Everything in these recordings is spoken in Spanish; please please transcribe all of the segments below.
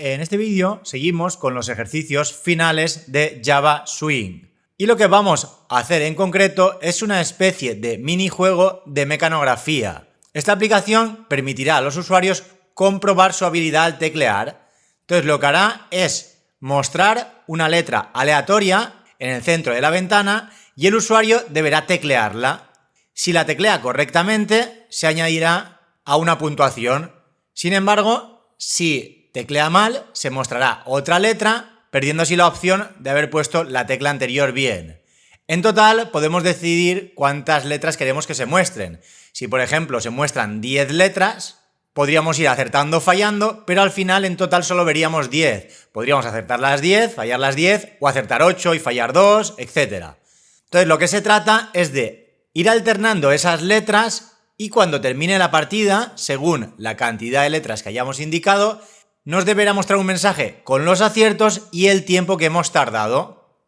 En este vídeo seguimos con los ejercicios finales de Java Swing. Y lo que vamos a hacer en concreto es una especie de minijuego de mecanografía. Esta aplicación permitirá a los usuarios comprobar su habilidad al teclear. Entonces lo que hará es mostrar una letra aleatoria en el centro de la ventana y el usuario deberá teclearla. Si la teclea correctamente, se añadirá a una puntuación. Sin embargo, si teclea mal, se mostrará otra letra, perdiendo así la opción de haber puesto la tecla anterior bien. En total, podemos decidir cuántas letras queremos que se muestren. Si, por ejemplo, se muestran 10 letras, podríamos ir acertando o fallando, pero al final en total solo veríamos 10. Podríamos acertar las 10, fallar las 10, o acertar 8 y fallar 2, etc. Entonces, lo que se trata es de ir alternando esas letras y cuando termine la partida, según la cantidad de letras que hayamos indicado, nos deberá mostrar un mensaje con los aciertos y el tiempo que hemos tardado.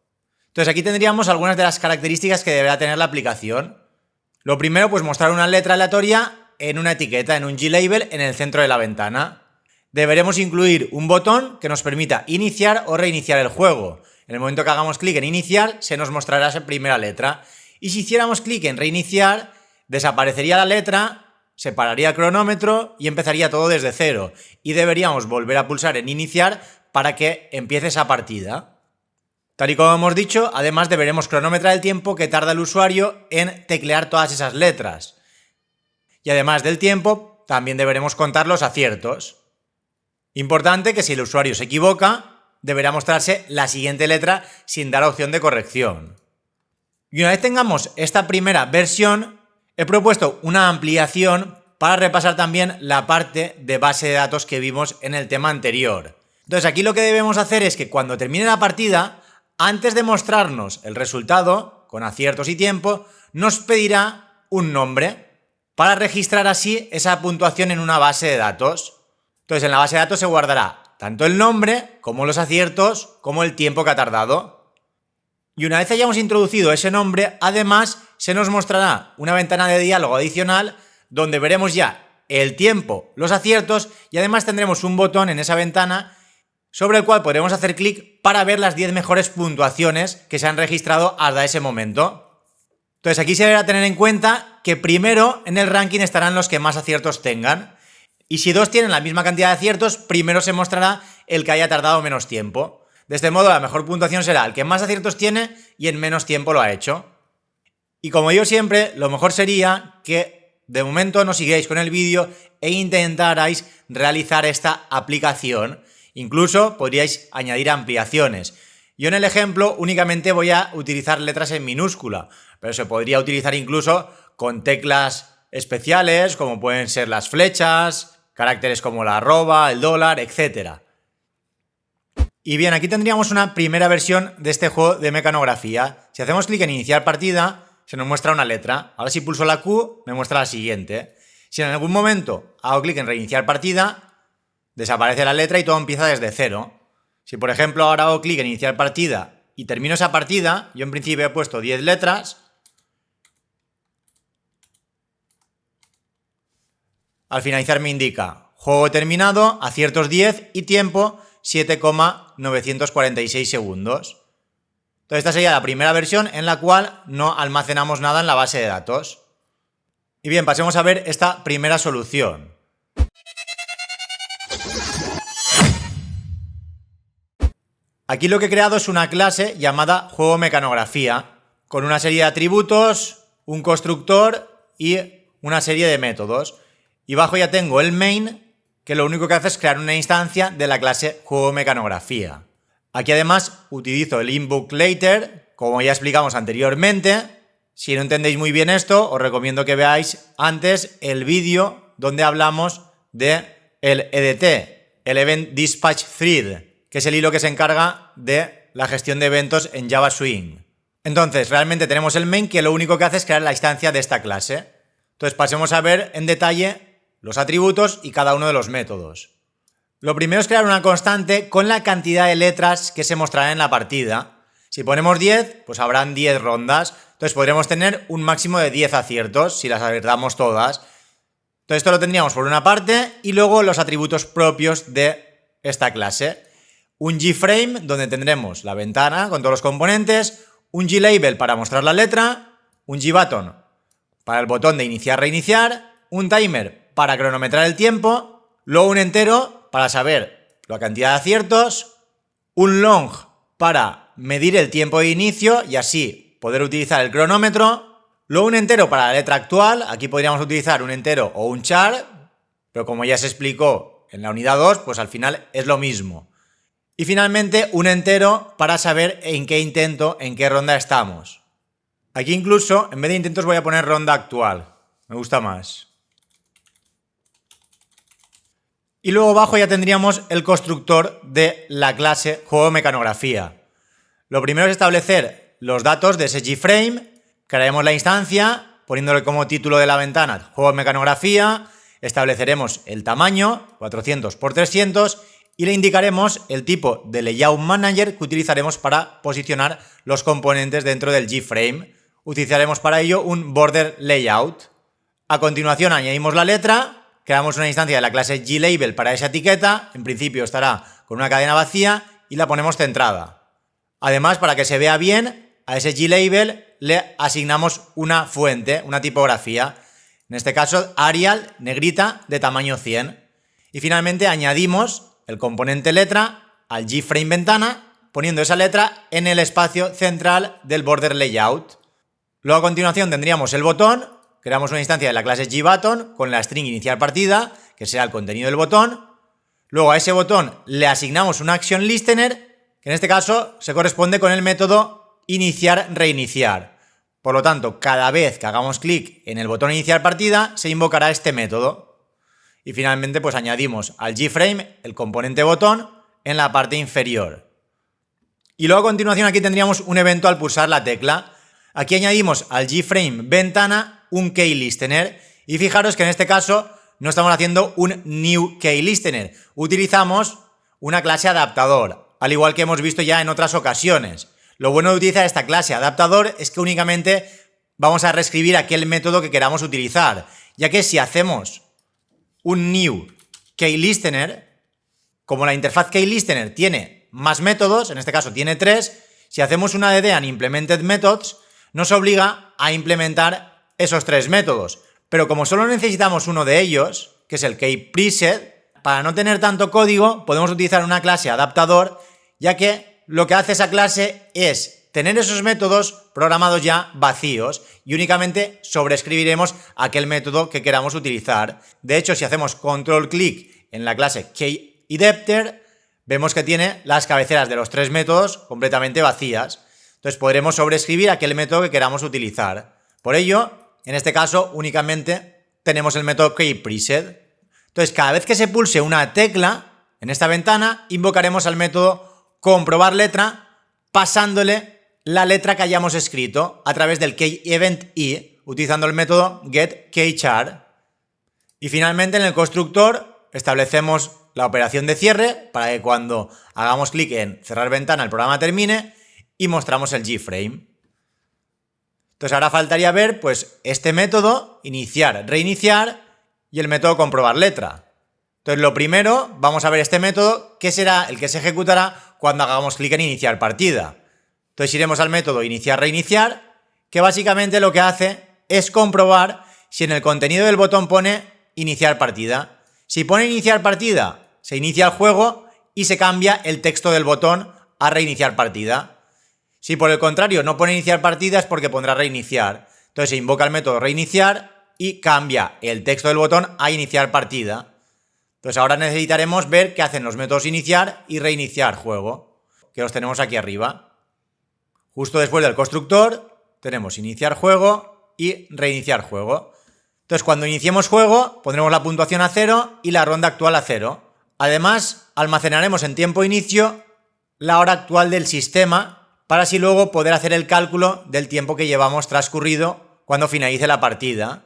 Entonces aquí tendríamos algunas de las características que deberá tener la aplicación. Lo primero, pues mostrar una letra aleatoria en una etiqueta, en un G-Label, en el centro de la ventana. Deberemos incluir un botón que nos permita iniciar o reiniciar el juego. En el momento que hagamos clic en iniciar, se nos mostrará esa primera letra. Y si hiciéramos clic en reiniciar, desaparecería la letra, se pararía el cronómetro y empezaría todo desde cero. Y deberíamos volver a pulsar en iniciar para que empiece esa partida. Tal y como hemos dicho, además deberemos cronometrar el tiempo que tarda el usuario en teclear todas esas letras. Y además del tiempo, también deberemos contar los aciertos. Importante que si el usuario se equivoca, deberá mostrarse la siguiente letra sin dar opción de corrección. Y una vez tengamos esta primera versión, he propuesto una ampliación para repasar también la parte de base de datos que vimos en el tema anterior. Entonces aquí lo que debemos hacer es que cuando termine la partida, antes de mostrarnos el resultado, con aciertos y tiempo, nos pedirá un nombre para registrar así esa puntuación en una base de datos. Entonces en la base de datos se guardará tanto el nombre como los aciertos como el tiempo que ha tardado. Y una vez hayamos introducido ese nombre, además se nos mostrará una ventana de diálogo adicional donde veremos ya el tiempo, los aciertos y además tendremos un botón en esa ventana sobre el cual podremos hacer clic para ver las 10 mejores puntuaciones que se han registrado hasta ese momento. Entonces aquí se deberá tener en cuenta que primero en el ranking estarán los que más aciertos tengan y si dos tienen la misma cantidad de aciertos, primero se mostrará el que haya tardado menos tiempo. De este modo, la mejor puntuación será el que más aciertos tiene y en menos tiempo lo ha hecho. Y como digo siempre, lo mejor sería que de momento no sigáis con el vídeo e intentarais realizar esta aplicación. Incluso podríais añadir ampliaciones. Yo en el ejemplo únicamente voy a utilizar letras en minúscula, pero se podría utilizar incluso con teclas especiales como pueden ser las flechas, caracteres como la arroba, el dólar, etc. Y bien, aquí tendríamos una primera versión de este juego de mecanografía. Si hacemos clic en iniciar partida, se nos muestra una letra. Ahora si pulso la Q, me muestra la siguiente. Si en algún momento hago clic en reiniciar partida, desaparece la letra y todo empieza desde cero. Si por ejemplo ahora hago clic en iniciar partida y termino esa partida, yo en principio he puesto 10 letras. Al finalizar me indica juego terminado, aciertos 10 y tiempo 7,946 segundos. Entonces esta sería la primera versión en la cual no almacenamos nada en la base de datos. Y bien, pasemos a ver esta primera solución. Aquí lo que he creado es una clase llamada juego mecanografía, con una serie de atributos, un constructor y una serie de métodos. Y abajo ya tengo el main, que lo único que hace es crear una instancia de la clase juego mecanografía. Aquí además utilizo el inbookLater, como ya explicamos anteriormente. Si no entendéis muy bien esto, os recomiendo que veáis antes el vídeo donde hablamos de el EDT, el Event Dispatch Thread, que es el hilo que se encarga de la gestión de eventos en Java Swing. Entonces, realmente tenemos el main que lo único que hace es crear la instancia de esta clase. Entonces, pasemos a ver en detalle los atributos y cada uno de los métodos. Lo primero es crear una constante con la cantidad de letras que se mostrarán en la partida. Si ponemos 10, pues habrán 10 rondas. Entonces podremos tener un máximo de 10 aciertos si las acertamos todas. Entonces esto lo tendríamos por una parte y luego los atributos propios de esta clase. Un gFrame donde tendremos la ventana con todos los componentes, un glabel para mostrar la letra, un gbutton para el botón de iniciar-reiniciar, un timer para cronometrar el tiempo, luego un entero para saber la cantidad de aciertos, un long para medir el tiempo de inicio y así poder utilizar el cronómetro, luego un entero para la letra actual, aquí podríamos utilizar un entero o un char, pero como ya se explicó en la unidad 2, pues al final es lo mismo. Y finalmente un entero para saber en qué intento, en qué ronda estamos. Aquí incluso, en vez de intentos voy a poner ronda actual, me gusta más. Y luego abajo ya tendríamos el constructor de la clase juego mecanografía. Lo primero es establecer los datos de ese gFrame, crearemos la instancia, poniéndole como título de la ventana juego mecanografía, estableceremos el tamaño, 400 x 300, y le indicaremos el tipo de Layout Manager que utilizaremos para posicionar los componentes dentro del gFrame. Utilizaremos para ello un Border Layout. A continuación añadimos la letra, creamos una instancia de la clase glabel para esa etiqueta, en principio estará con una cadena vacía y la ponemos centrada. Además, para que se vea bien, a ese glabel le asignamos una fuente, una tipografía, en este caso Arial negrita de tamaño 100. Y finalmente añadimos el componente letra al gFrame ventana, poniendo esa letra en el espacio central del border layout. Luego a continuación tendríamos el botón, creamos una instancia de la clase gbutton con la string iniciar partida, que será el contenido del botón. Luego a ese botón le asignamos un action listener, que en este caso se corresponde con el método iniciar-reiniciar. Por lo tanto, cada vez que hagamos clic en el botón iniciar partida, se invocará este método. Y finalmente, pues añadimos al gFrame el componente botón en la parte inferior. Y luego a continuación aquí tendríamos un evento al pulsar la tecla. Aquí añadimos al gFrame ventana un keyListener. Y fijaros que en este caso no estamos haciendo un new keyListener. Utilizamos una clase adaptador, al igual que hemos visto ya en otras ocasiones. Lo bueno de utilizar esta clase adaptador es que únicamente vamos a reescribir aquel método que queramos utilizar, ya que si hacemos un new keyListener, como la interfaz keyListener tiene más métodos, en este caso tiene 3, si hacemos una DD and implemented methods, nos obliga a implementar esos 3 métodos. Pero como solo necesitamos uno de ellos, que es el keyPreset, para no tener tanto código, podemos utilizar una clase adaptador, ya que lo que hace esa clase es tener esos métodos programados ya vacíos y únicamente sobreescribiremos aquel método que queramos utilizar. De hecho, si hacemos control clic en la clase keyIdapter, vemos que tiene las cabeceras de los 3 métodos completamente vacías. Entonces podremos sobreescribir aquel método que queramos utilizar. Por ello, en este caso, únicamente tenemos el método keyPreset. Entonces, cada vez que se pulse una tecla en esta ventana, invocaremos al método comprobar letra pasándole la letra que hayamos escrito a través del keyEventI, utilizando el método getKeyChar. Y finalmente en el constructor establecemos la operación de cierre para que cuando hagamos clic en cerrar ventana el programa termine y mostramos el gFrame. Entonces ahora faltaría ver pues este método iniciar, reiniciar y el método comprobar letra. Entonces lo primero, vamos a ver este método que será el que se ejecutará cuando hagamos clic en iniciar partida. Entonces iremos al método iniciar-reiniciar, que básicamente lo que hace es comprobar si en el contenido del botón pone iniciar partida. Si pone iniciar partida, se inicia el juego y se cambia el texto del botón a reiniciar partida. Si por el contrario no pone iniciar partida es porque pondrá reiniciar. Entonces se invoca el método reiniciar y cambia el texto del botón a iniciar partida. Entonces ahora necesitaremos ver qué hacen los métodos iniciar y reiniciar juego, que los tenemos aquí arriba. Justo después del constructor tenemos iniciar juego y reiniciar juego. Entonces cuando iniciemos juego pondremos la puntuación a 0 y la ronda actual a 0. Además almacenaremos en tiempo inicio la hora actual del sistema para así luego poder hacer el cálculo del tiempo que llevamos transcurrido cuando finalice la partida.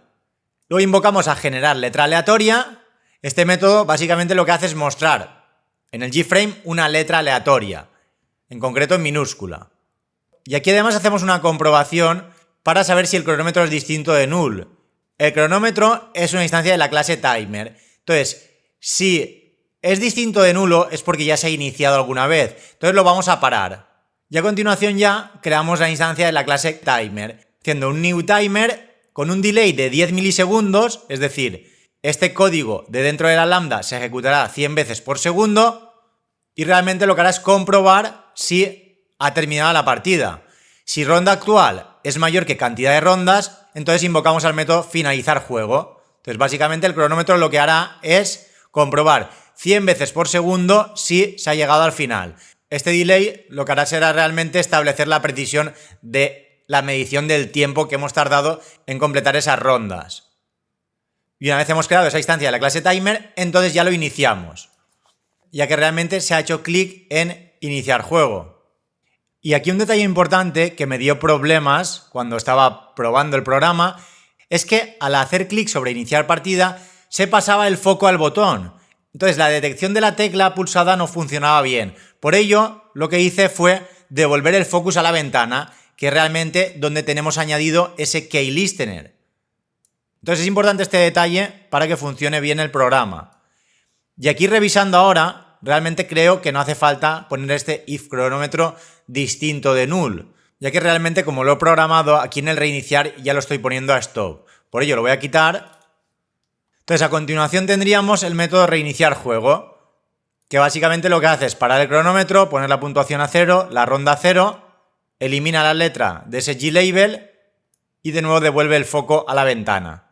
Luego invocamos a generar letra aleatoria. Este método básicamente lo que hace es mostrar en el gFrame una letra aleatoria, en concreto en minúscula. Y aquí además hacemos una comprobación para saber si el cronómetro es distinto de null. El cronómetro es una instancia de la clase timer. Entonces, si es distinto de nulo es porque ya se ha iniciado alguna vez, entonces lo vamos a parar. Y a continuación ya creamos la instancia de la clase timer, haciendo un new timer con un delay de 10 milisegundos, es decir, este código de dentro de la lambda se ejecutará 100 veces por segundo y realmente lo que hará es comprobar si ha terminado la partida. Si ronda actual es mayor que cantidad de rondas, entonces invocamos al método finalizar juego. Entonces básicamente el cronómetro lo que hará es comprobar 100 veces por segundo si se ha llegado al final. Este delay lo que hará será realmente establecer la precisión de la medición del tiempo que hemos tardado en completar esas rondas. Y una vez hemos creado esa instancia de la clase timer, entonces ya lo iniciamos, ya que realmente se ha hecho clic en iniciar juego. Y aquí un detalle importante que me dio problemas cuando estaba probando el programa es que al hacer clic sobre iniciar partida se pasaba el foco al botón. Entonces la detección de la tecla pulsada no funcionaba bien. Por ello lo que hice fue devolver el focus a la ventana, que es realmente donde tenemos añadido ese key listener. Entonces es importante este detalle para que funcione bien el programa. Y aquí revisando ahora, realmente creo que no hace falta poner este if cronómetro distinto de null, ya que realmente como lo he programado aquí en el reiniciar ya lo estoy poniendo a stop. Por ello lo voy a quitar. Entonces a continuación tendríamos el método reiniciar juego, que básicamente lo que hace es parar el cronómetro, poner la puntuación a 0, la ronda a 0, elimina la letra de ese glabel y de nuevo devuelve el foco a la ventana.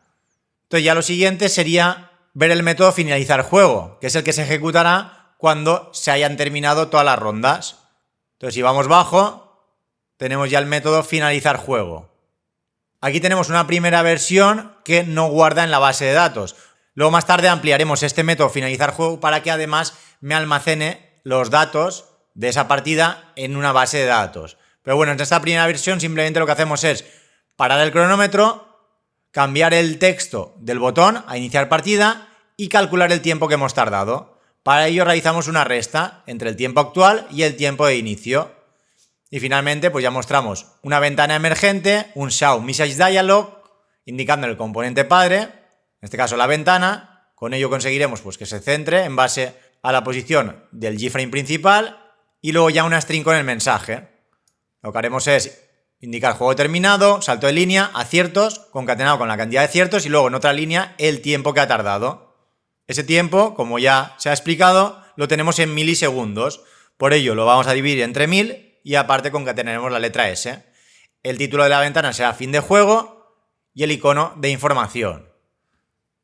Entonces ya lo siguiente sería ver el método finalizar juego, que es el que se ejecutará cuando se hayan terminado todas las rondas. Entonces si vamos bajo, tenemos ya el método finalizar juego. Aquí tenemos una primera versión que no guarda en la base de datos. Luego más tarde ampliaremos este método finalizar juego para que además me almacene los datos de esa partida en una base de datos. Pero bueno, en esta primera versión simplemente lo que hacemos es parar el cronómetro, cambiar el texto del botón a iniciar partida y calcular el tiempo que hemos tardado. Para ello realizamos una resta entre el tiempo actual y el tiempo de inicio. Y finalmente pues ya mostramos una ventana emergente, un show message dialog, indicando el componente padre, en este caso la ventana. Con ello conseguiremos pues que se centre en base a la posición del gframe principal y luego ya una string con el mensaje. Lo que haremos es indicar juego terminado, salto de línea, aciertos, concatenado con la cantidad de aciertos y luego en otra línea el tiempo que ha tardado. Ese tiempo, como ya se ha explicado, lo tenemos en milisegundos. Por ello lo vamos a dividir entre 1000 y aparte concatenaremos la letra S. El título de la ventana será fin de juego y el icono de información.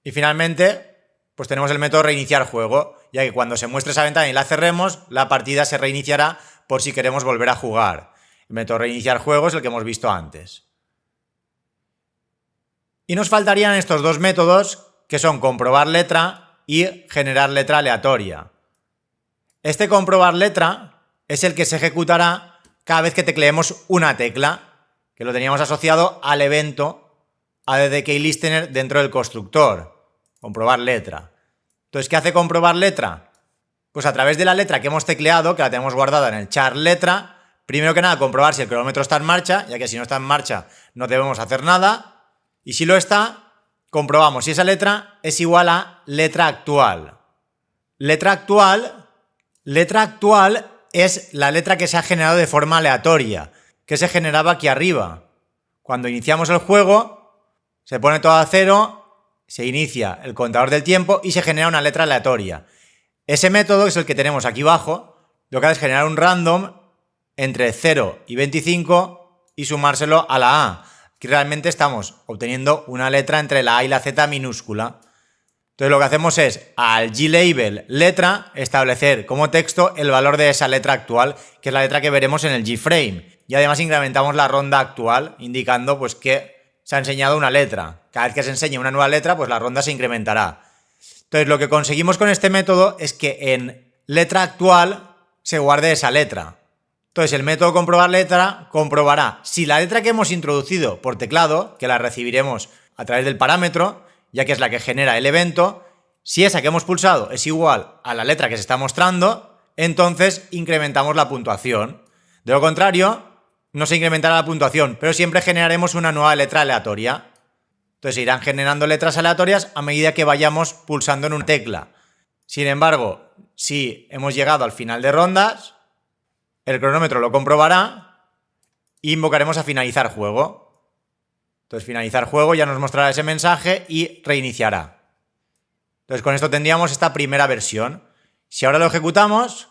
Y finalmente, pues tenemos el método reiniciar juego, ya que cuando se muestre esa ventana y la cerremos, la partida se reiniciará por si queremos volver a jugar. El método reiniciar juego es el que hemos visto antes. Y nos faltarían estos dos métodos, que son comprobar letra y generar letra aleatoria. Este comprobar letra es el que se ejecutará cada vez que tecleemos una tecla, que lo teníamos asociado al evento addKeyListener dentro del constructor. Comprobar letra. Entonces, ¿qué hace comprobar letra? Pues a través de la letra que hemos tecleado, que la tenemos guardada en el char letra, primero que nada comprobar si el cronómetro está en marcha, ya que si no está en marcha no debemos hacer nada. Y si lo está, comprobamos si esa letra es igual a letra actual. Letra actual es la letra que se ha generado de forma aleatoria, que se generaba aquí arriba. Cuando iniciamos el juego, se pone todo a 0, se inicia el contador del tiempo y se genera una letra aleatoria. Ese método, que es el que tenemos aquí abajo, lo que hace es generar un random entre 0 y 25 y sumárselo a la A. Aquí realmente estamos obteniendo una letra entre la A y la Z minúscula. Entonces lo que hacemos es al glabel letra establecer como texto el valor de esa letra actual, que es la letra que veremos en el gframe. Y además incrementamos la ronda actual, indicando pues que se ha enseñado una letra. Cada vez que se enseñe una nueva letra, pues la ronda se incrementará. Entonces lo que conseguimos con este método es que en letra actual se guarde esa letra. Entonces el método comprobar letra comprobará si la letra que hemos introducido por teclado, que la recibiremos a través del parámetro, ya que es la que genera el evento, si esa que hemos pulsado es igual a la letra que se está mostrando, entonces incrementamos la puntuación. De lo contrario, no se incrementará la puntuación, pero siempre generaremos una nueva letra aleatoria. Entonces se irán generando letras aleatorias a medida que vayamos pulsando en una tecla. Sin embargo, si hemos llegado al final de rondas, el cronómetro lo comprobará e invocaremos a finalizar juego. Entonces, finalizar juego ya nos mostrará ese mensaje y reiniciará. Entonces, con esto tendríamos esta primera versión. Si ahora lo ejecutamos,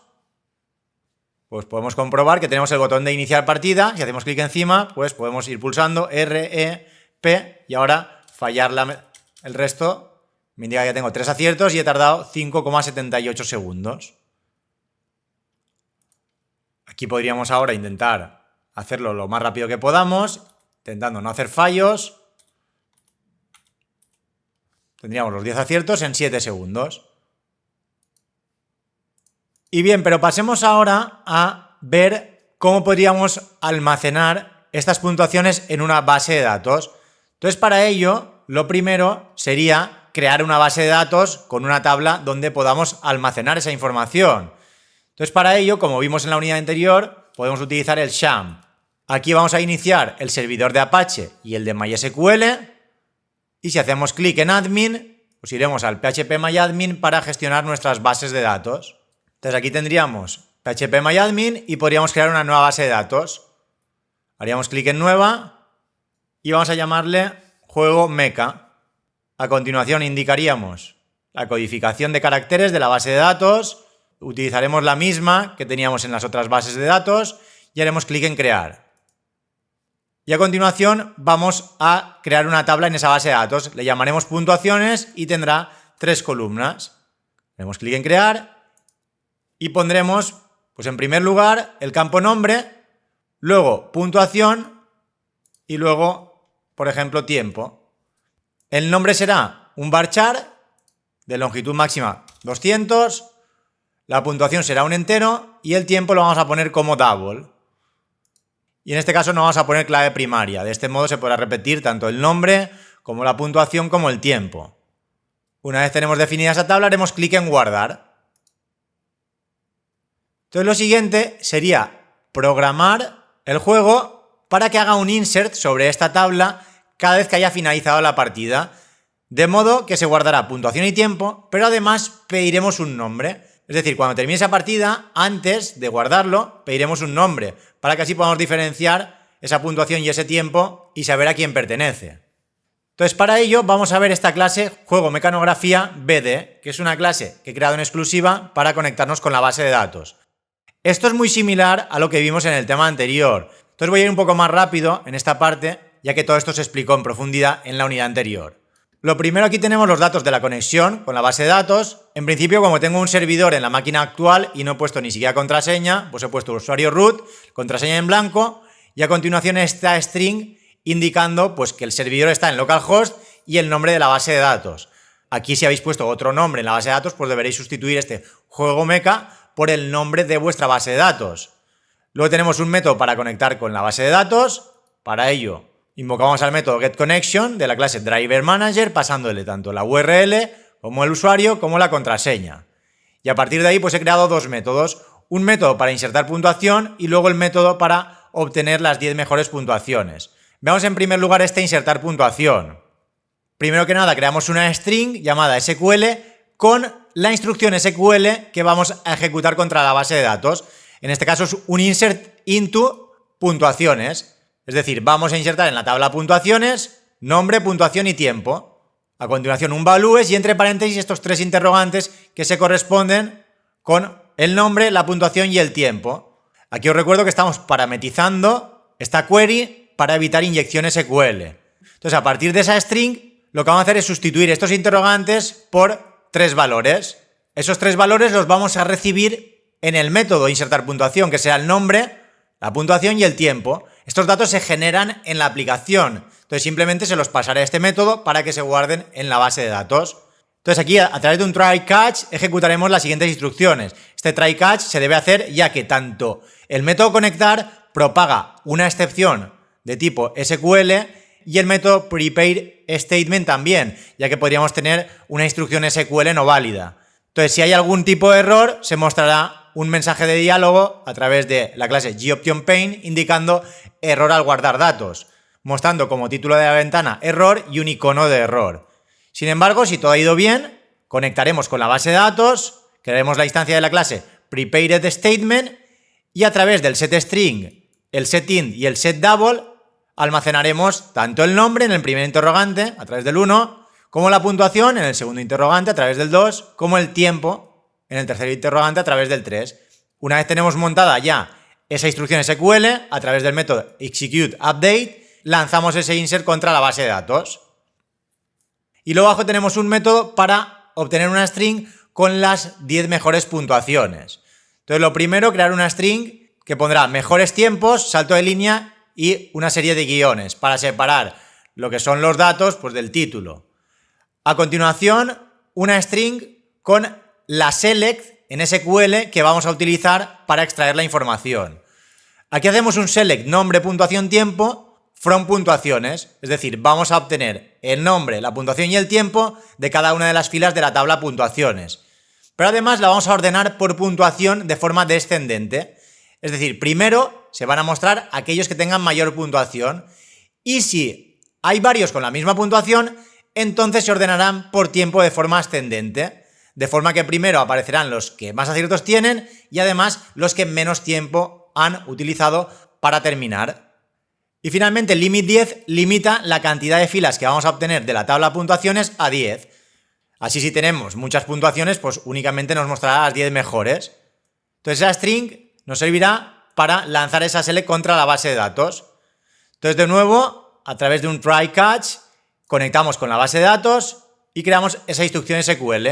pues podemos comprobar que tenemos el botón de iniciar partida. Si hacemos clic encima, pues podemos ir pulsando R, E, P y ahora fallar el resto. Me indica que ya tengo 3 aciertos y he tardado 5,78 segundos. Aquí podríamos ahora intentar hacerlo lo más rápido que podamos, intentando no hacer fallos. Tendríamos los 10 aciertos en 7 segundos. Y bien, pero pasemos ahora a ver cómo podríamos almacenar estas puntuaciones en una base de datos. Entonces, para ello, lo primero sería crear una base de datos con una tabla donde podamos almacenar esa información. Entonces, para ello, como vimos en la unidad anterior, podemos utilizar el SHAM. Aquí vamos a iniciar el servidor de Apache y el de MySQL. Y si hacemos clic en Admin, pues iremos al phpMyAdmin para gestionar nuestras bases de datos. Entonces, aquí tendríamos phpMyAdmin y podríamos crear una nueva base de datos. Haríamos clic en Nueva y vamos a llamarle Juego Mecha. A continuación indicaríamos la codificación de caracteres de la base de datos, utilizaremos la misma que teníamos en las otras bases de datos y haremos clic en crear. Y a continuación vamos a crear una tabla en esa base de datos, le llamaremos puntuaciones y tendrá 3 columnas. Haremos clic en crear y pondremos, pues en primer lugar, el campo nombre, luego puntuación y luego, por ejemplo, tiempo. El nombre será un varchar de longitud máxima 200, la puntuación será un entero y el tiempo lo vamos a poner como double. Y en este caso no vamos a poner clave primaria, de este modo se podrá repetir tanto el nombre como la puntuación como el tiempo. Una vez tenemos definida esa tabla haremos clic en guardar. Entonces lo siguiente sería programar el juego para que haga un insert sobre esta tabla cada vez que haya finalizado la partida, de modo que se guardará puntuación y tiempo, pero además pediremos un nombre. Es decir, cuando termine esa partida, antes de guardarlo, pediremos un nombre, para que así podamos diferenciar esa puntuación y ese tiempo y saber a quién pertenece. Entonces, para ello vamos a ver esta clase Juego Mecanografía BD, que es una clase que he creado en exclusiva para conectarnos con la base de datos. Esto es muy similar a lo que vimos en el tema anterior. Entonces voy a ir un poco más rápido en esta parte, ya que todo esto se explicó en profundidad en la unidad anterior. Lo primero, aquí tenemos los datos de la conexión con la base de datos. En principio, como tengo un servidor en la máquina actual y no he puesto ni siquiera contraseña, pues he puesto usuario root, contraseña en blanco y a continuación esta string indicando pues que el servidor está en localhost y el nombre de la base de datos. Aquí, si habéis puesto otro nombre en la base de datos, pues deberéis sustituir este juego mecha por el nombre de vuestra base de datos. Luego tenemos un método para conectar con la base de datos. Para ello invocamos al método getConnection de la clase DriverManager pasándole tanto la URL como el usuario como la contraseña. Y a partir de ahí pues he creado dos métodos. Un método para insertar puntuación y luego el método para obtener las 10 mejores puntuaciones. Veamos en primer lugar este insertar puntuación. Primero que nada creamos una string llamada SQL con la instrucción SQL que vamos a ejecutar contra la base de datos. En este caso es un insert into puntuaciones. Es decir, vamos a insertar en la tabla puntuaciones, nombre, puntuación y tiempo. A continuación un values y entre paréntesis estos 3 interrogantes que se corresponden con el nombre, la puntuación y el tiempo. Aquí os recuerdo que estamos parametrizando esta query para evitar inyección SQL. Entonces, a partir de esa string, lo que vamos a hacer es sustituir estos interrogantes por 3 valores. Esos 3 valores los vamos a recibir en el método insertar puntuación, que sea el nombre, la puntuación y el tiempo. Estos datos se generan en la aplicación. Entonces simplemente se los pasaré a este método para que se guarden en la base de datos. Entonces aquí a través de un try catch ejecutaremos las siguientes instrucciones. Este try catch se debe hacer ya que tanto el método conectar propaga una excepción de tipo SQL y el método prepare statement también, ya que podríamos tener una instrucción SQL no válida. Entonces si hay algún tipo de error se mostrará un mensaje de diálogo a través de la clase GOptionPane indicando error al guardar datos, mostrando como título de la ventana error y un icono de error. Sin embargo, si todo ha ido bien, conectaremos con la base de datos crearemos la instancia de la clase PreparedStatement y a través del setString, el setInt y el setDouble almacenaremos tanto el nombre en el primer interrogante a través del 1, como la puntuación en el segundo interrogante a través del 2, como el tiempo en el tercer interrogante a través del 3. Una vez tenemos montada ya esa instrucción SQL, a través del método executeUpdate, lanzamos ese insert contra la base de datos. Y luego abajo tenemos un método para obtener una string con las 10 mejores puntuaciones. Entonces lo primero, crear una string que pondrá mejores tiempos, salto de línea y una serie de guiones para separar lo que son los datos pues, del título. A continuación, una string con la select en SQL que vamos a utilizar para extraer la información. Aquí hacemos un select nombre, puntuación, tiempo from puntuaciones, es decir, vamos a obtener el nombre, la puntuación y el tiempo de cada una de las filas de la tabla puntuaciones. Pero además la vamos a ordenar por puntuación de forma descendente. Es decir, primero se van a mostrar aquellos que tengan mayor puntuación y si hay varios con la misma puntuación, entonces se ordenarán por tiempo de forma ascendente. De forma que primero aparecerán los que más aciertos tienen y además los que menos tiempo han utilizado para terminar. Y finalmente el limit 10 limita la cantidad de filas que vamos a obtener de la tabla de puntuaciones a 10. Así si tenemos muchas puntuaciones, pues únicamente nos mostrará las 10 mejores. Entonces esa string nos servirá para lanzar esa select contra la base de datos. Entonces de nuevo, a través de un try catch, conectamos con la base de datos y creamos esa instrucción SQL.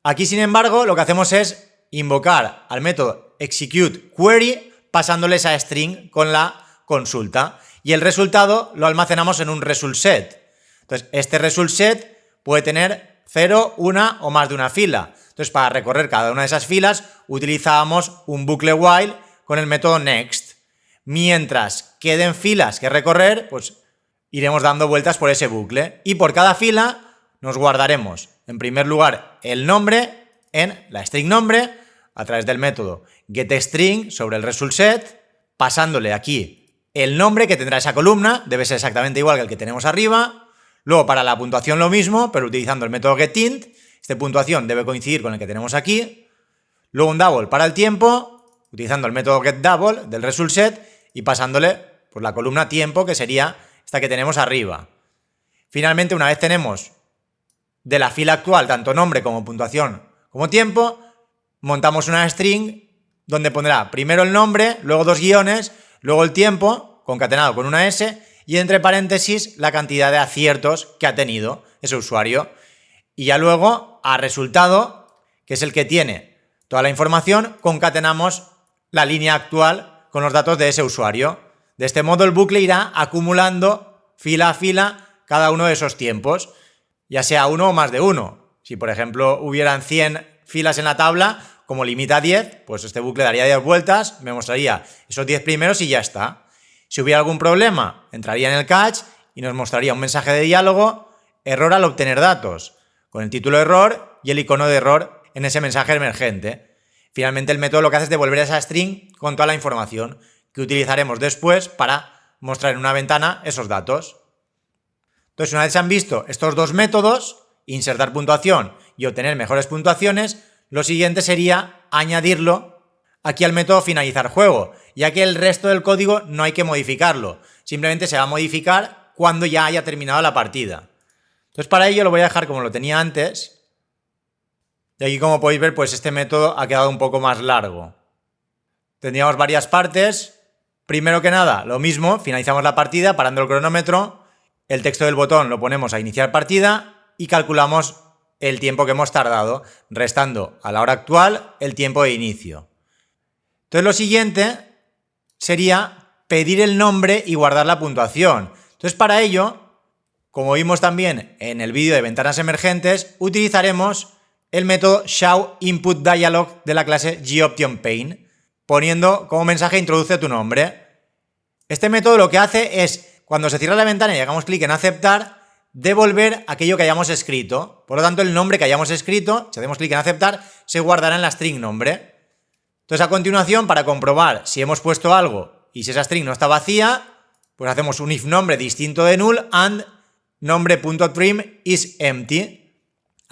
Aquí, sin embargo, lo que hacemos es invocar al método executeQuery pasándole esa string con la consulta y el resultado lo almacenamos en un result set. Entonces, este result set puede tener 0, 1 o más de una fila. Entonces, para recorrer cada una de esas filas, utilizábamos un bucle while con el método next. Mientras queden filas que recorrer, pues iremos dando vueltas por ese bucle y por cada fila nos guardaremos, en primer lugar, el nombre en la string nombre a través del método getString sobre el result set, pasándole aquí el nombre que tendrá esa columna, debe ser exactamente igual que el que tenemos arriba. Luego para la puntuación lo mismo, pero utilizando el método getInt, esta puntuación debe coincidir con el que tenemos aquí. Luego un double para el tiempo, utilizando el método getDouble del result set y pasándole por la columna tiempo, que sería esta que tenemos arriba. Finalmente, una vez tenemos de la fila actual tanto nombre como puntuación como tiempo, montamos una string donde pondrá primero el nombre, luego dos guiones, luego el tiempo, concatenado con una S, y entre paréntesis la cantidad de aciertos que ha tenido ese usuario. Y ya luego, a resultado, que es el que tiene toda la información, concatenamos la línea actual con los datos de ese usuario. De este modo el bucle irá acumulando fila a fila cada uno de esos tiempos, ya sea uno o más de uno. Si por ejemplo hubieran 100 filas en la tabla, como limita a 10, pues este bucle daría 10 vueltas, me mostraría esos 10 primeros y ya está. Si hubiera algún problema, entraría en el catch y nos mostraría un mensaje de diálogo, error al obtener datos, con el título error y el icono de error en ese mensaje emergente. Finalmente el método lo que hace es devolver esa string con toda la información que utilizaremos después para mostrar en una ventana esos datos. Entonces, una vez se han visto estos dos métodos, insertar puntuación y obtener mejores puntuaciones, lo siguiente sería añadirlo aquí al método finalizar juego, ya que el resto del código no hay que modificarlo, simplemente se va a modificar cuando ya haya terminado la partida. Entonces para ello lo voy a dejar como lo tenía antes, y aquí como podéis ver pues este método ha quedado un poco más largo. Tendríamos varias partes. Primero que nada, lo mismo, finalizamos la partida parando el cronómetro, el texto del botón lo ponemos a iniciar partida y calculamos el tiempo que hemos tardado, restando a la hora actual el tiempo de inicio. Entonces lo siguiente sería pedir el nombre y guardar la puntuación. Entonces para ello, como vimos también en el vídeo de ventanas emergentes, utilizaremos el método showInputDialog de la clase GOptionPaint, poniendo como mensaje introduce tu nombre. Este método lo que hace es, cuando se cierra la ventana y hagamos clic en aceptar, devolver aquello que hayamos escrito. Por lo tanto, el nombre que hayamos escrito, si hacemos clic en aceptar, se guardará en la string nombre. Entonces, a continuación, para comprobar si hemos puesto algo y si esa string no está vacía, pues hacemos un if nombre distinto de null and nombre.trim is empty.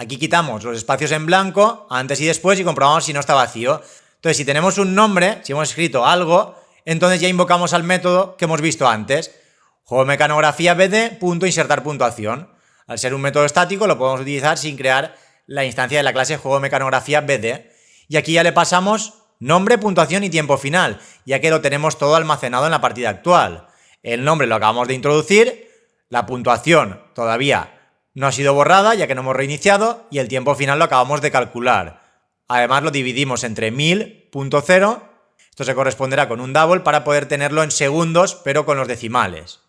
Aquí quitamos los espacios en blanco, antes y después, y comprobamos si no está vacío. Entonces, si tenemos un nombre, si hemos escrito algo, entonces ya invocamos al método que hemos visto antes. Juego mecanografía bd.insertar puntuación. Al ser un método estático, lo podemos utilizar sin crear la instancia de la clase juego mecanografía bd. Y aquí ya le pasamos nombre, puntuación y tiempo final, ya que lo tenemos todo almacenado en la partida actual. El nombre lo acabamos de introducir, la puntuación todavía no ha sido borrada, ya que no hemos reiniciado, y el tiempo final lo acabamos de calcular. Además lo dividimos entre 1000.0, esto se corresponderá con un double para poder tenerlo en segundos, pero con los decimales.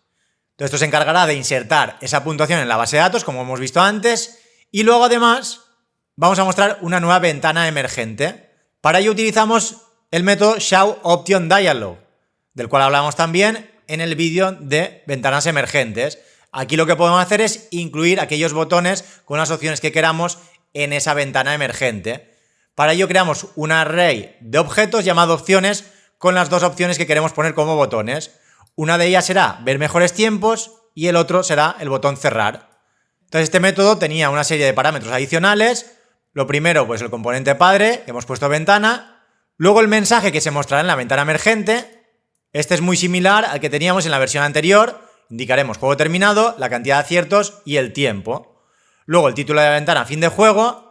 Entonces esto se encargará de insertar esa puntuación en la base de datos, como hemos visto antes, y luego además vamos a mostrar una nueva ventana emergente. Para ello utilizamos el método showOptionDialog, del cual hablamos también en el vídeo de ventanas emergentes. Aquí lo que podemos hacer es incluir aquellos botones con las opciones que queramos en esa ventana emergente. Para ello creamos un array de objetos llamado opciones con las dos opciones que queremos poner como botones. Una de ellas será ver mejores tiempos y el otro será el botón cerrar. Entonces este método tenía una serie de parámetros adicionales. Lo primero, pues el componente padre, que hemos puesto ventana. Luego el mensaje que se mostrará en la ventana emergente. Este es muy similar al que teníamos en la versión anterior. Indicaremos juego terminado, la cantidad de aciertos y el tiempo. Luego el título de la ventana, fin de juego.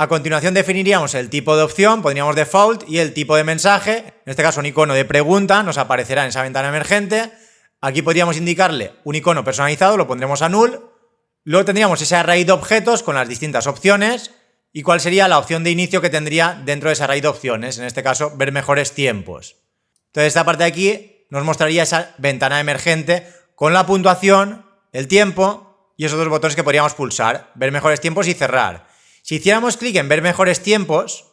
A continuación definiríamos el tipo de opción, pondríamos default y el tipo de mensaje. En este caso un icono de pregunta nos aparecerá en esa ventana emergente. Aquí podríamos indicarle un icono personalizado, lo pondremos a null. Luego tendríamos ese array de objetos con las distintas opciones. ¿Y cuál sería la opción de inicio que tendría dentro de ese array de opciones? En este caso, ver mejores tiempos. Entonces esta parte de aquí nos mostraría esa ventana emergente con la puntuación, el tiempo y esos dos botones que podríamos pulsar, ver mejores tiempos y cerrar. Si hiciéramos clic en ver mejores tiempos,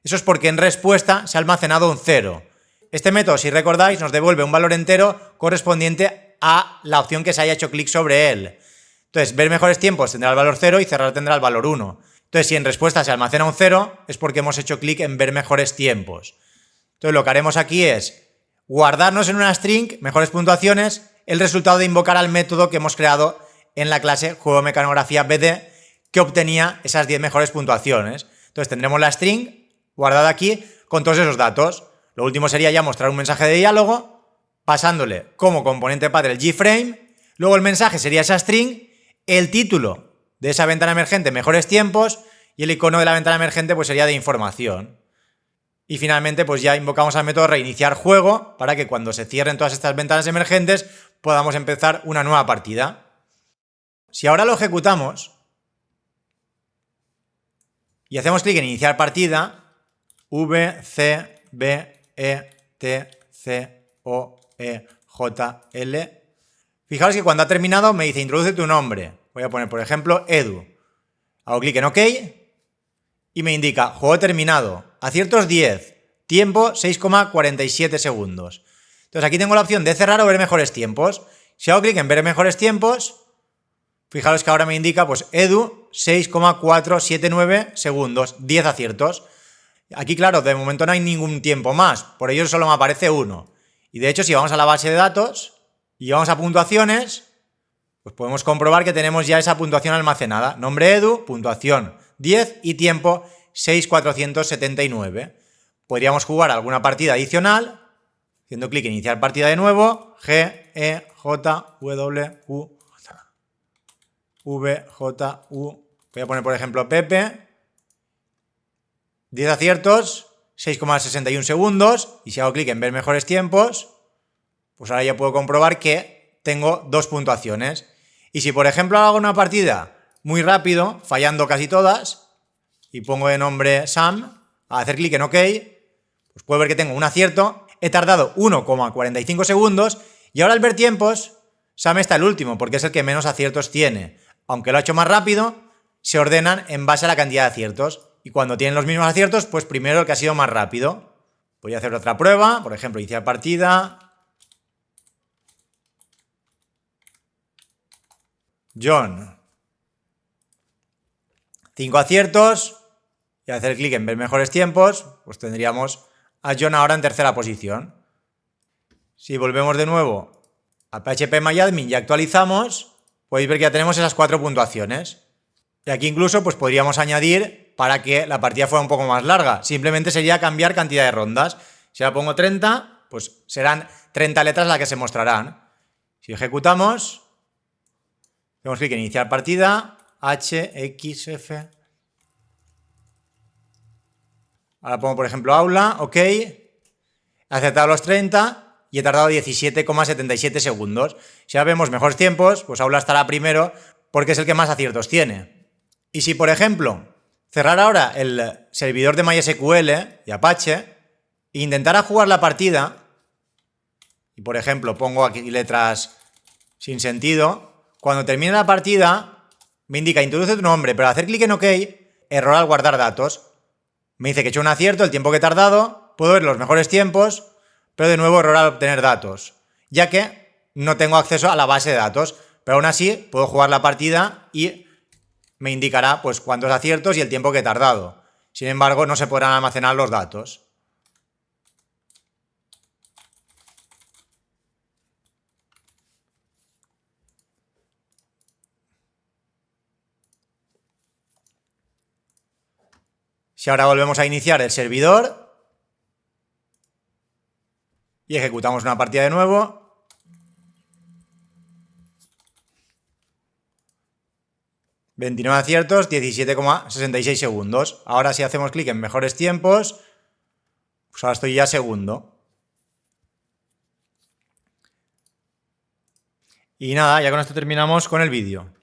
eso es porque en respuesta se ha almacenado un 0. Este método, si recordáis, nos devuelve un valor entero correspondiente a la opción que se haya hecho clic sobre él. Entonces, ver mejores tiempos tendrá el valor 0 y cerrar tendrá el valor 1. Entonces, si en respuesta se almacena un 0, es porque hemos hecho clic en ver mejores tiempos. Entonces, lo que haremos aquí es guardarnos en una string, mejores puntuaciones, el resultado de invocar al método que hemos creado en la clase juego mecanografía bd, que obtenía esas 10 mejores puntuaciones. Entonces tendremos la string guardada aquí con todos esos datos. Lo último sería ya mostrar un mensaje de diálogo, pasándole como componente padre el gframe, luego el mensaje sería esa string, el título de esa ventana emergente, mejores tiempos, y el icono de la ventana emergente pues sería de información. Y finalmente pues ya invocamos al método reiniciar juego para que cuando se cierren todas estas ventanas emergentes podamos empezar una nueva partida. Si ahora lo ejecutamos y hacemos clic en iniciar partida, V, C, B, E, T, C, O, E, J, L. Fijaos que cuando ha terminado me dice introduce tu nombre. Voy a poner, por ejemplo, Edu. Hago clic en OK y me indica juego terminado. Aciertos 10. Tiempo 6,47 segundos. Entonces aquí tengo la opción de cerrar o ver mejores tiempos. Si hago clic en ver mejores tiempos, fijaros que ahora me indica pues Edu 6,479 segundos, 10 aciertos. Aquí claro, de momento no hay ningún tiempo más, por ello solo me aparece 1. Y de hecho si vamos a la base de datos y vamos a puntuaciones, pues podemos comprobar que tenemos ya esa puntuación almacenada. Nombre Edu, puntuación 10 y tiempo 6,479. Podríamos jugar alguna partida adicional, haciendo clic en iniciar partida de nuevo, G, E, J, W, U, V, J, U. Voy a poner, por ejemplo, Pepe. 10 aciertos, 6,61 segundos. Y si hago clic en ver mejores tiempos, pues ahora ya puedo comprobar que tengo 2 puntuaciones. Y si, por ejemplo, hago una partida muy rápido, fallando casi todas, y pongo de nombre Sam, a hacer clic en OK, pues puedo ver que tengo un acierto. He tardado 1,45 segundos y ahora al ver tiempos, Sam está el último porque es el que menos aciertos tiene. Aunque lo ha hecho más rápido, se ordenan en base a la cantidad de aciertos. Y cuando tienen los mismos aciertos, pues primero el que ha sido más rápido. Voy a hacer otra prueba, por ejemplo, iniciar partida. John. 5 aciertos. Y al hacer clic en ver mejores tiempos, pues tendríamos a John ahora en tercera posición. Si volvemos de nuevo a PHPMyAdmin y actualizamos, podéis ver que ya tenemos esas 4 puntuaciones. Y aquí incluso pues podríamos añadir para que la partida fuera un poco más larga. Simplemente sería cambiar cantidad de rondas. Si ahora pongo 30, pues serán 30 letras las que se mostrarán. Si ejecutamos, hacemos clic en iniciar partida, H, X, F. Ahora pongo, por ejemplo, aula, ok. He acertado los 30 y he tardado 17,77 segundos. Si ahora vemos mejores tiempos, pues aula estará primero porque es el que más aciertos tiene. Y si, por ejemplo, cerrar ahora el servidor de MySQL y Apache e intentara jugar la partida, y por ejemplo pongo aquí letras sin sentido, cuando termine la partida me indica introduce tu nombre, pero al hacer clic en OK, error al guardar datos. Me dice que he hecho un acierto, el tiempo que he tardado, puedo ver los mejores tiempos, pero de nuevo error al obtener datos, ya que no tengo acceso a la base de datos, pero aún así puedo jugar la partida y me indicará pues cuántos aciertos y el tiempo que he tardado. Sin embargo, no se podrán almacenar los datos. Si ahora volvemos a iniciar el servidor y ejecutamos una partida de nuevo, ...29 aciertos, 17,66 segundos. Ahora si hacemos clic en mejores tiempos, pues ahora estoy ya segundo. Y nada, ya con esto terminamos con el vídeo.